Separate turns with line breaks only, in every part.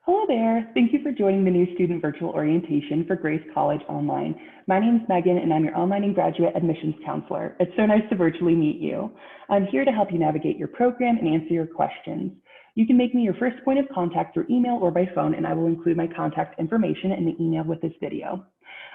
Hello there. Thank you for joining the new student virtual orientation for Grace College Online. My name is Megan and I'm your online and graduate admissions counselor. It's so nice to virtually meet you. I'm here to help you navigate your program and answer your questions. You can make me your first point of contact through email or by phone, and I will include my contact information in the email with this video.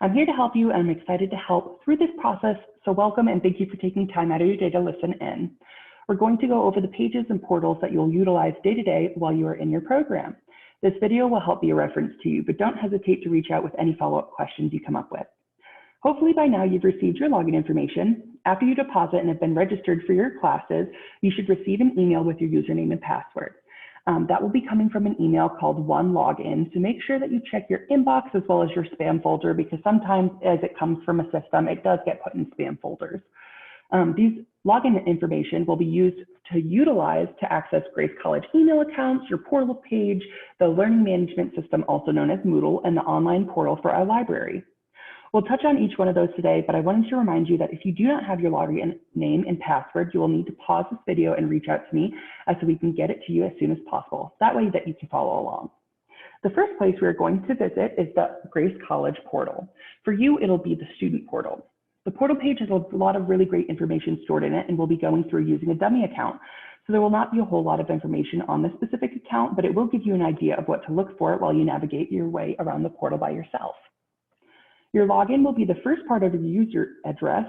I'm here to help you and I'm excited to help through this process, so welcome and thank you for taking time out of your day to listen in. We're going to go over the pages and portals that you'll utilize day to day while you are in your program. This video will help be a reference to you, but don't hesitate to reach out with any follow-up questions you come up with. Hopefully by now you've received your login information. After you deposit and have been registered for your classes, you should receive an email with your username and password. That will be coming from an email called One Login, so make sure that you check your inbox as well as your spam folder, because sometimes as it comes from a system, it does get put in spam folders. These login information will be used to utilize to access Grace College email accounts, your portal page, the learning management system, also known as Moodle, and the online portal for our library. We'll touch on each one of those today, but I wanted to remind you that if you do not have your login name and password, you will need to pause this video and reach out to me so we can get it to you as soon as possible. That way that you can follow along. The first place we're going to visit is the Grace College portal. For you, it'll be the student portal. The portal page has a lot of really great information stored in it, and we'll be going through using a dummy account. So there will not be a whole lot of information on this specific account, but it will give you an idea of what to look for while you navigate your way around the portal by yourself. Your login will be the first part of your user address.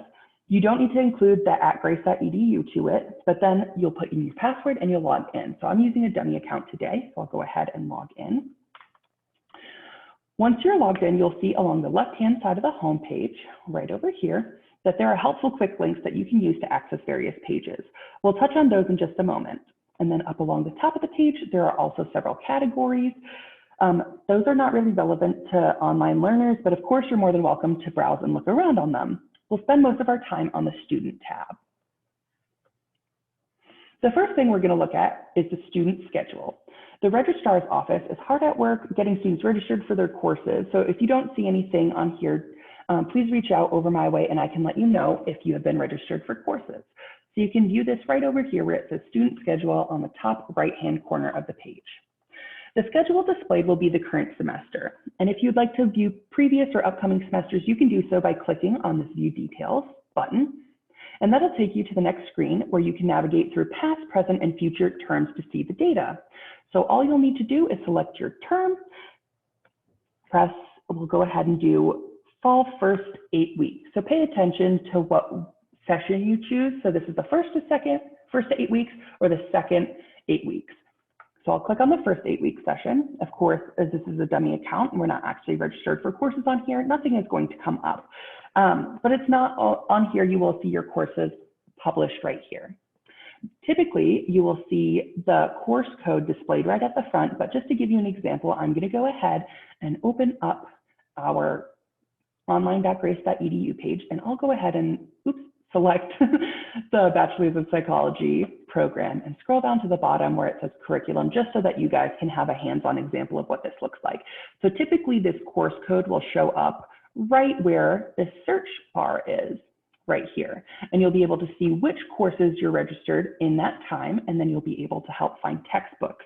You don't need to include the @grace.edu to it, but then you'll put in your password and you'll log in. So I'm using a dummy account today, so I'll go ahead and log in. Once you're logged in, you'll see along the left-hand side of the home page, right over here, that there are helpful quick links that you can use to access various pages. We'll touch on those in just a moment. And then up along the top of the page, there are also several categories. Those are not really relevant to online learners, but of course, you're more than welcome to browse and look around on them. We'll spend most of our time on the student tab. The first thing we're going to look at is the student schedule. The registrar's office is hard at work getting students registered for their courses. So if you don't see anything on here, please reach out over my way and I can let you know if you have been registered for courses. So you can view this right over here where it says student schedule on the top right-hand corner of the page. The schedule displayed will be the current semester. And if you'd like to view previous or upcoming semesters, you can do so by clicking on this View Details button. And that'll take you to the next screen where you can navigate through past, present, and future terms to see the data. So all you'll need to do is select your term, we'll go ahead and do fall first 8 weeks. So pay attention to what session you choose. So this is the first to 8 weeks, or the second 8 weeks. So I'll click on the first 8 week session. Of course, as this is a dummy account and we're not actually registered for courses on here, nothing is going to come up. But it's not on here, you will see your courses published right here. Typically, you will see the course code displayed right at the front, but just to give you an example, I'm going to go ahead and open up our online.grace.edu page, and I'll go ahead and select the Bachelor's of Psychology program and scroll down to the bottom where it says curriculum, just so that you guys can have a hands-on example of what this looks like. So typically this course code will show up right where the search bar is, right here. And you'll be able to see which courses you're registered in that time, and then you'll be able to help find textbooks.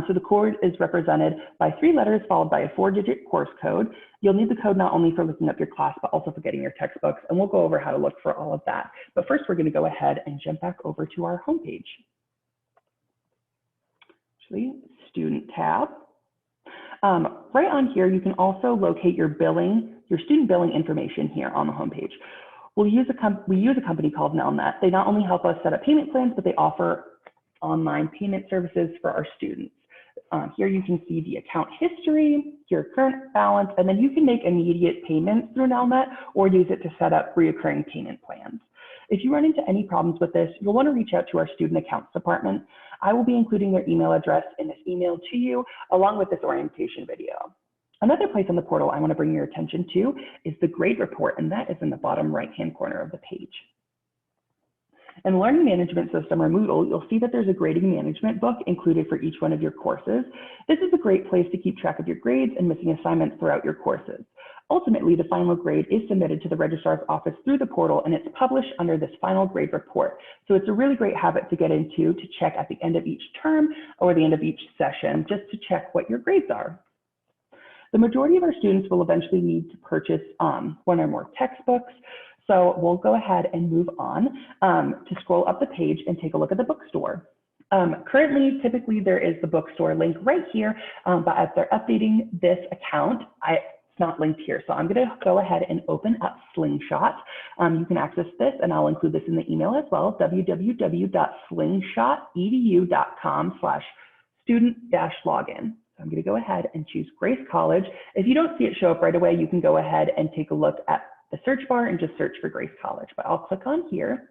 So the code is represented by 3 letters followed by a 4-digit course code. You'll need the code not only for looking up your class, but also for getting your textbooks, and we'll go over how to look for all of that. But first, we're going to go ahead and jump back over to our homepage. Actually, student tab. Right on here, you can also locate your student billing information here on the homepage. We use a company called Nelnet. They not only help us set up payment plans, but they offer online payment services for our students. Here you can see the account history, your current balance, and then you can make immediate payments through Nelnet or use it to set up recurring payment plans. If you run into any problems with this, you'll want to reach out to our student accounts department. I will be including their email address in this email to you, along with this orientation video. Another place on the portal I want to bring your attention to is the grade report, and that is in the bottom right-hand corner of the page. In the Learning Management System, or Moodle, you'll see that there's a grading management book included for each one of your courses. This is a great place to keep track of your grades and missing assignments throughout your courses. Ultimately, the final grade is submitted to the registrar's office through the portal, and it's published under this final grade report. So it's a really great habit to get into to check at the end of each term or the end of each session, just to check what your grades are. The majority of our students will eventually need to purchase one or more textbooks. So we'll go ahead and move on to scroll up the page and take a look at the bookstore. Currently, typically there is the bookstore link right here, but as they're updating this account, it's not linked here. So I'm going to go ahead and open up Slingshot. You can access this, and I'll include this in the email as well, www.slingshot.edu.com/student-login. So I'm going to go ahead and choose Grace College. If you don't see it show up right away, you can go ahead and take a look at the search bar and just search for Grace College, but I'll click on here.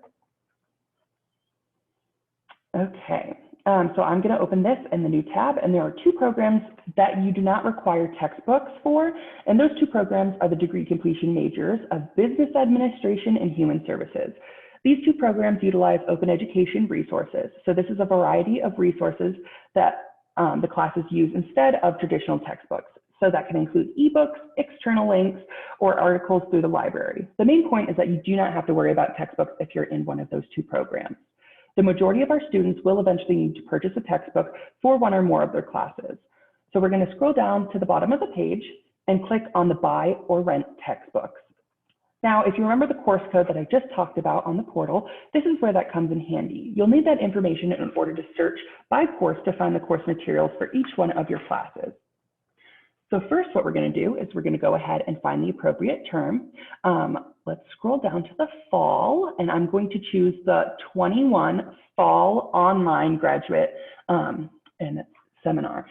Okay, so I'm going to open this in the new tab, and there are two programs that you do not require textbooks for, and those two programs are the degree completion majors of Business Administration and Human Services. These two programs utilize open education resources. So this is a variety of resources that the classes use instead of traditional textbooks. So that can include ebooks, external links, or articles through the library. The main point is that you do not have to worry about textbooks if you're in one of those two programs. The majority of our students will eventually need to purchase a textbook for one or more of their classes. So we're going to scroll down to the bottom of the page and click on the buy or rent textbooks. Now, if you remember the course code that I just talked about on the portal, this is where that comes in handy. You'll need that information in order to search by course to find the course materials for each one of your classes. So first, what we're going to do is we're going to go ahead and find the appropriate term. Let's scroll down to the fall, and I'm going to choose the 21 Fall Online Graduate and Seminar.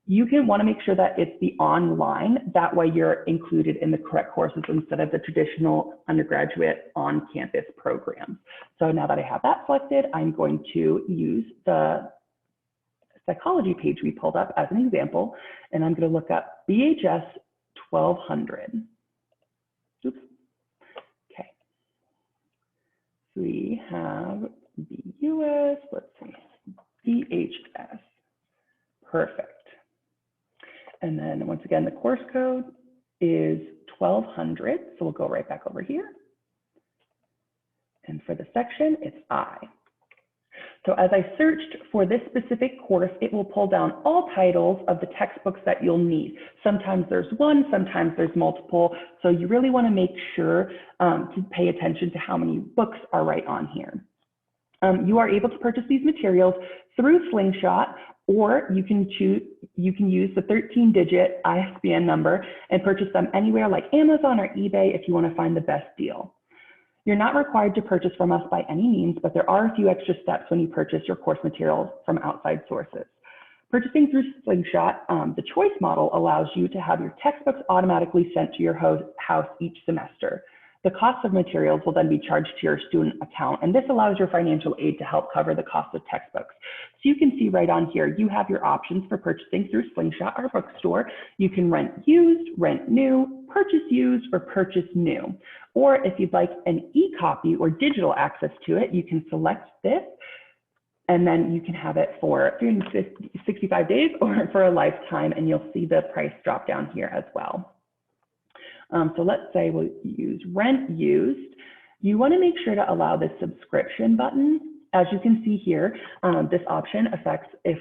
You can want to make sure that it's the online. That way you're included in the correct courses instead of the traditional undergraduate on-campus programs. So now that I have that selected, I'm going to use the psychology page we pulled up as an example, and I'm going to look up BHS 1200. Oops. Okay. We have BUS, let's see, BHS. Perfect. And then once again, the course code is 1200. So we'll go right back over here. And for the section, it's I. So as I searched for this specific course, it will pull down all titles of the textbooks that you'll need. Sometimes there's one, sometimes there's multiple. So you really want to make sure to pay attention to how many books are right on here. You are able to purchase these materials through Slingshot, or you can use the 13-digit ISBN number and purchase them anywhere like Amazon or eBay if you want to find the best deal. You're not required to purchase from us by any means, but there are a few extra steps when you purchase your course materials from outside sources. Purchasing through Slingshot, the choice model allows you to have your textbooks automatically sent to your house each semester. The cost of materials will then be charged to your student account, and this allows your financial aid to help cover the cost of textbooks. So you can see right on here, you have your options for purchasing through Slingshot or bookstore. You can rent used, rent new, purchase used, or purchase new. Or if you'd like an e-copy or digital access to it, you can select this, and then you can have it for 365 days or for a lifetime, and you'll see the price drop down here as well. So let's say we'll use rent used. You want to make sure to allow this subscription button. As you can see here, this option affects if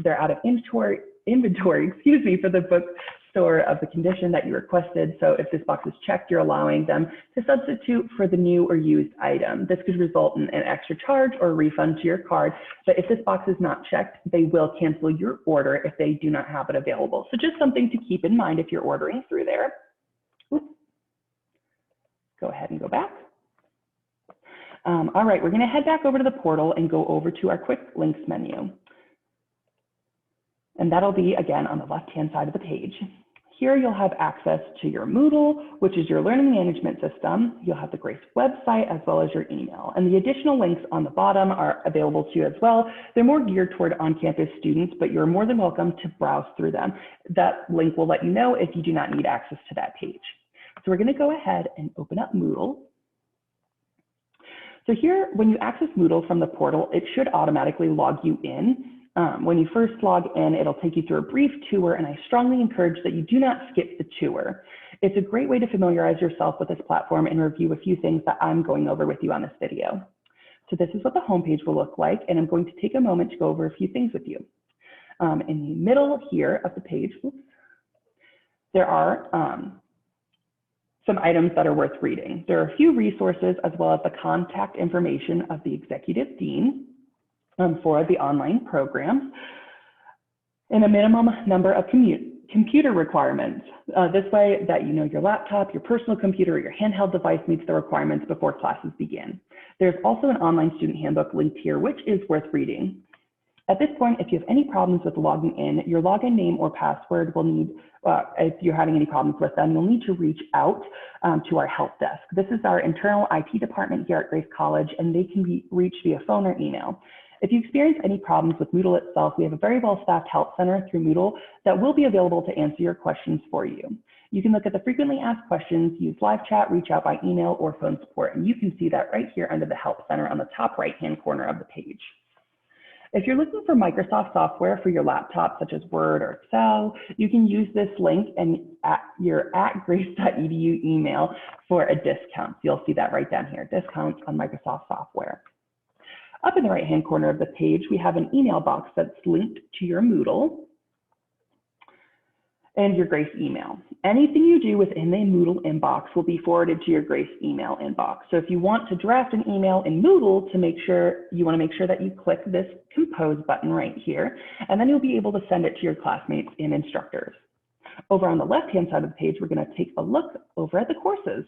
they're out of inventory, for the bookstore of the condition that you requested. So if this box is checked, you're allowing them to substitute for the new or used item. This could result in an extra charge or refund to your card. But if this box is not checked, they will cancel your order if they do not have it available. So just something to keep in mind if you're ordering through there. Oops. Go ahead and go back. All right, we're going to head back over to the portal and go over to our quick links menu. And that'll be, again, on the left-hand side of the page. Here you'll have access to your Moodle, which is your learning management system. You'll have the Grace website as well as your email. And the additional links on the bottom are available to you as well. They're more geared toward on-campus students, but you're more than welcome to browse through them. That link will let you know if you do not need access to that page. So we're going to go ahead and open up Moodle. So here, when you access Moodle from the portal, it should automatically log you in. When you first log in, it'll take you through a brief tour, and I strongly encourage that you do not skip the tour. It's a great way to familiarize yourself with this platform and review a few things that I'm going over with you on this video. So this is what the homepage will look like, and I'm going to take a moment to go over a few things with you. In the middle here of the page, there are some items that are worth reading. There are a few resources as well as the contact information of the executive dean for the online programs, and a minimum number of computer requirements. This way that you know your laptop, your personal computer, or your handheld device meets the requirements before classes begin. There's also an online student handbook linked here, which is worth reading. At this point, if you have any problems with logging in, your login name or password will need, if you're having any problems with them, you'll need to reach out to our help desk. This is our internal IT department here at Grace College, and they can be reached via phone or email. If you experience any problems with Moodle itself, we have a very well-staffed help center through Moodle that will be available to answer your questions for you. You can look at the frequently asked questions, use live chat, reach out by email or phone support, and you can see that right here under the help center on the top right-hand corner of the page. If you're looking for Microsoft software for your laptop, such as Word or Excel, you can use this link and your @grace.edu email for a discount. You'll see that right down here, discounts on Microsoft software. Up in the right-hand corner of the page, we have an email box that's linked to your Moodle and your Grace email. Anything you do within the Moodle inbox will be forwarded to your Grace email inbox. So if you want to draft an email in Moodle, you want to make sure that you click this compose button right here, and then you'll be able to send it to your classmates and instructors. Over on the left-hand side of the page, we're going to take a look over at the courses.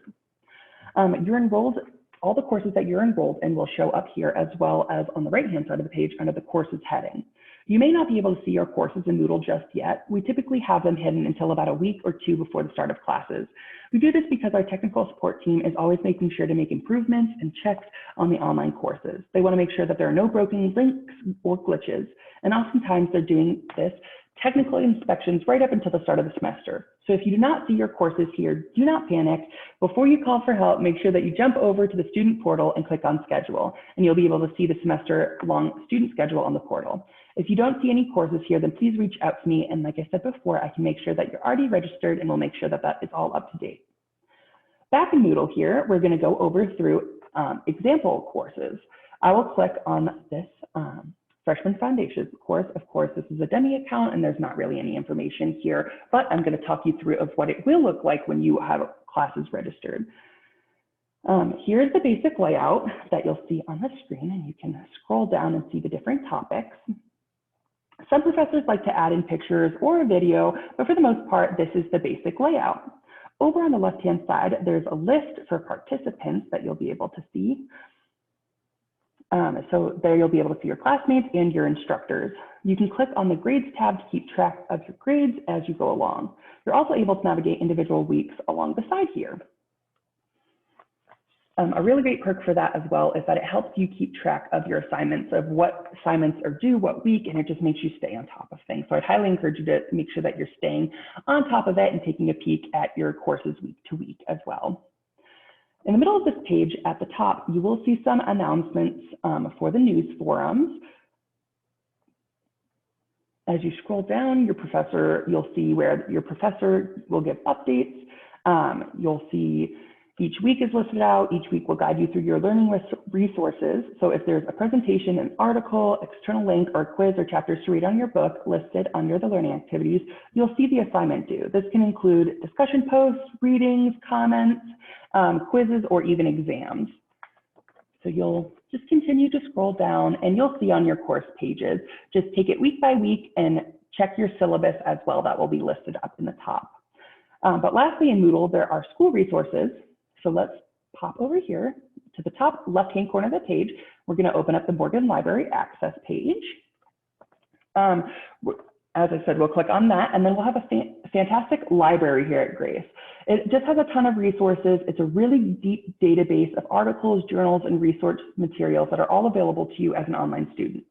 All the courses that you're enrolled in will show up here, as well as on the right-hand side of the page under the courses heading. You may not be able to see your courses in Moodle just yet. We typically have them hidden until about a week or two before the start of classes. We do this because our technical support team is always making sure to make improvements and checks on the online courses. They want to make sure that there are no broken links or glitches, and oftentimes they're doing this technical inspections right up until the start of the semester. So if you do not see your courses here, do not panic. Before you call for help, make sure that you jump over to the student portal and click on schedule, and you'll be able to see the semester-long student schedule on the portal. If you don't see any courses here, then please reach out to me, and like I said before, I can make sure that you're already registered, and we'll make sure that that is all up to date. Back in Moodle here, we're going to go over through example courses. I will click on this Freshman Foundations course. Of course, this is a dummy account and there's not really any information here, but I'm going to talk you through of what it will look like when you have classes registered. Here's the basic layout that you'll see on the screen, and you can scroll down and see the different topics. Some professors like to add in pictures or a video, but for the most part, this is the basic layout. Over on the left-hand side, there's a list for participants that you'll be able to see. So there you'll be able to see your classmates and your instructors. You can click on the grades tab to keep track of your grades as you go along. You're also able to navigate individual weeks along the side here. A really great perk for that as well is that it helps you keep track of your assignments, of what assignments are due, what week, and it just makes you stay on top of things. So I'd highly encourage you to make sure that you're staying on top of it and taking a peek at your courses week to week as well. In the middle of this page at the top, you will see some announcements for the news forums. As you scroll down, you'll see where your professor will give updates. You'll see each week is listed out. Each week will guide you through your learning resources. So if there's a presentation, an article, external link, or a quiz or chapters to read on your book listed under the learning activities, you'll see the assignment due. This can include discussion posts, readings, comments, quizzes, or even exams. So you'll just continue to scroll down and you'll see on your course pages. Just take it week by week and check your syllabus as well. That will be listed up in the top. But lastly, in Moodle, there are school resources. So let's pop over here to the top left-hand corner of the page. We're going to open up the Morgan Library Access page. As I said, we'll click on that, and then we'll have a fantastic library here at Grace. It just has a ton of resources. It's a really deep database of articles, journals, and research materials that are all available to you as an online student.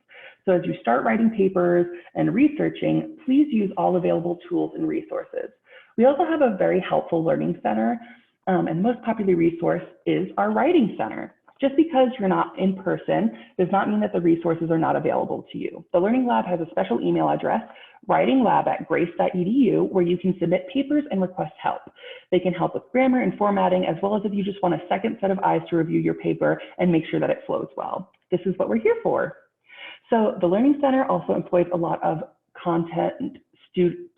So as you start writing papers and researching, please use all available tools and resources. We also have a very helpful learning center. And the most popular resource is our Writing Center. Just because you're not in person does not mean that the resources are not available to you. The Learning Lab has a special email address writing lab at grace.edu, where you can submit papers and request help. They can help with grammar and formatting, as well as if you just want a second set of eyes to review your paper and make sure that it flows well. This is what we're here for. So the Learning Center also employs a lot of content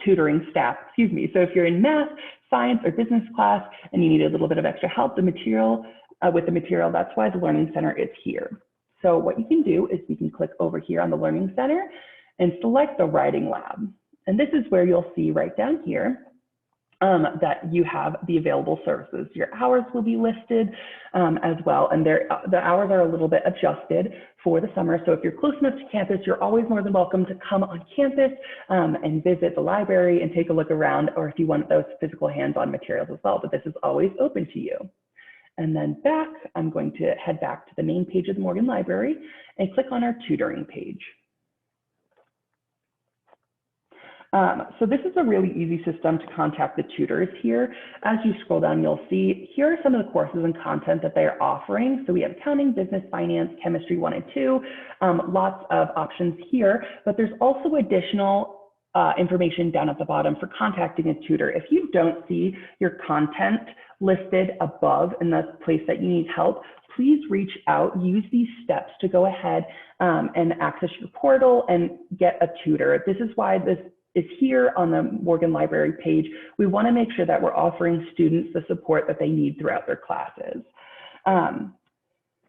tutoring staff, So if you're in math, science, or business class, and you need a little bit of extra help with the material, that's why the Learning Center is here. So what you can do is you can click over here on the Learning Center and select the Writing Lab. And this is where you'll see right down here that you have the available services. Your hours will be listed as well, and the hours are a little bit adjusted for the summer. So if you're close enough to campus, you're always more than welcome to come on campus and visit the library and take a look around, or if you want those physical hands-on materials as well, but this is always open to you. And then back, I'm going to head back to the main page of the Morgan Library and click on our tutoring page. So this is a really easy system to contact the tutors here. As you scroll down, you'll see here are some of the courses and content that they are offering. So we have accounting, business, finance, chemistry 1 and 2, lots of options here, but there's also additional information down at the bottom for contacting a tutor. If you don't see your content listed above in the place that you need help, please reach out, use these steps to go ahead and access your portal and get a tutor. This is why this is here on the Morgan Library page. We want to make sure that we're offering students the support that they need throughout their classes.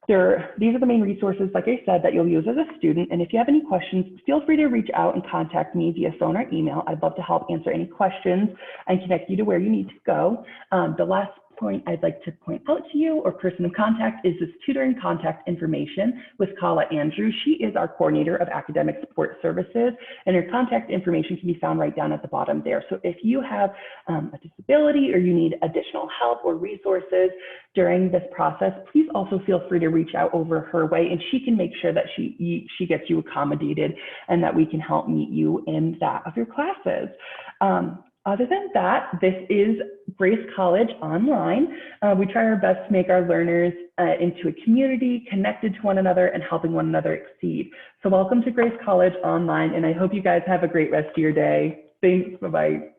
These are the main resources, like I said, that you'll use as a student. And if you have any questions, feel free to reach out and contact me via phone or email. I'd love to help answer any questions and connect you to where you need to go. The last point I'd like to point out to you, or person of contact, is this tutoring contact information with Kala Andrews. She is our coordinator of academic support services, and her contact information can be found right down at the bottom there. So if you have a disability or you need additional help or resources during this process, please also feel free to reach out over her way, and she can make sure that she gets you accommodated and that we can help meet you in that of your classes. Other than that, this is Grace College Online. We try our best to make our learners into a community, connected to one another and helping one another exceed. So welcome to Grace College Online, and I hope you guys have a great rest of your day. Thanks, bye-bye.